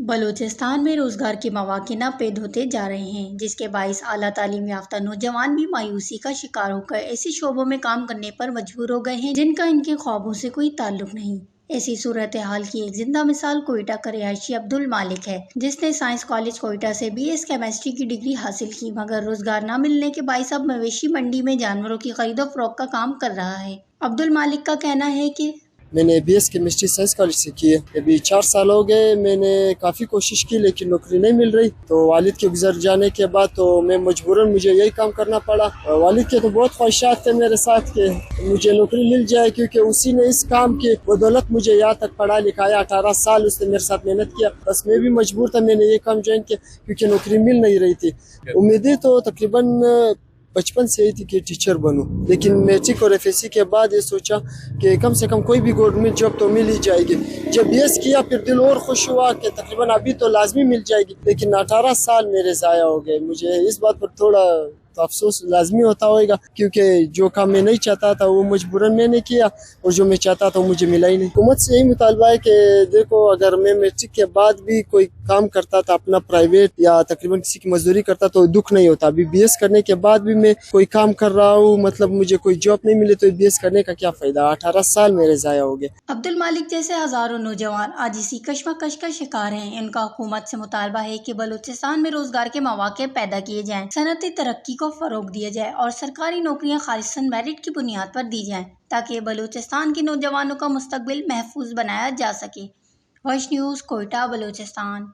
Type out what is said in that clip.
بلوچستان میں روزگار کے مواقع ناپید ہوتے جا رہے ہیں، جس کے باعث اعلیٰ تعلیم یافتہ نوجوان بھی مایوسی کا شکار ہو کر ایسے شعبوں میں کام کرنے پر مجبور ہو گئے ہیں جن کا ان کے خوابوں سے کوئی تعلق نہیں۔ ایسی صورتحال کی ایک زندہ مثال کوئٹہ کا رہائشی عبدالمالک ہے، جس نے سائنس کالج کوئٹہ سے BS کیمسٹری کی ڈگری حاصل کی، مگر روزگار نہ ملنے کے باعث اب مویشی منڈی میں جانوروں کی خرید و فروخت کا کام کر رہا ہے۔ عبدالمالک کا کہنا ہے کہ میں نے BS کیمسٹری سائنس کالج سے کی ہے۔ ابھی 4 سال ہو گئے، میں نے کافی کوشش کی لیکن نوکری نہیں مل رہی، تو والد کے گزر جانے کے بعد تو میں مجبوراً مجھے یہی کام کرنا پڑا۔ والد کے تو بہت خواہشات تھے میرے ساتھ کہ مجھے نوکری مل جائے، کیونکہ اسی نے اس کام کی بدولت مجھے یہاں تک پڑھا لکھایا۔ 18 سال اس نے میرے ساتھ محنت کیا، بس میں بھی مجبور تھا، میں نے یہ کام جوائن کیا کیونکہ نوکری مل نہیں رہی تھی۔ امیدیں تو تقریباً بچپن سے ہی تھی کہ ٹیچر بنوں، لیکن میٹرک اور FSC کے بعد یہ سوچا کہ کم سے کم کوئی بھی گورنمنٹ جاب تو مل ہی جائے گی۔ جب BS کیا پھر دل اور خوش ہوا کہ تقریباً ابھی تو لازمی مل جائے گی، لیکن 18 سال میرے ضائع ہو گئے۔ مجھے اس بات پر تھوڑا تو افسوس لازمی ہوتا ہوئے گا، کیونکہ جو کام میں نہیں چاہتا تھا وہ مجبوراً میں نے کیا، اور جو میں چاہتا تھا وہ مجھے ملا ہی نہیں۔ حکومت سے یہی مطالبہ ہے کہ دیکھو، اگر میں میٹرک کے بعد بھی کوئی کام کرتا تھا اپنا پرائیویٹ یا تقریباً کسی کی مزدوری کرتا تو دکھ نہیں ہوتا۔ ابھی BS کرنے کے بعد بھی میں کوئی کام کر رہا ہوں، مطلب مجھے کوئی جاب نہیں ملے تو BS کرنے کا کیا فائدہ؟ 18 سال میرے ضائع ہو گئے۔ عبدالمالک جیسے ہزاروں نوجوان آج اسی کشمکش کا شکار ہیں۔ ان کا حکومت سے مطالبہ ہے کہ بلوچستان میں روزگار کے مواقع پیدا کیے جائیں، صنعتی ترقی کو فروغ دیا جائے اور سرکاری نوکریاں خالصاً میرٹ کی بنیاد پر دی جائیں، تاکہ بلوچستان کے نوجوانوں کا مستقبل محفوظ بنایا جا سکے۔ وش نیوز، کوئٹہ، بلوچستان۔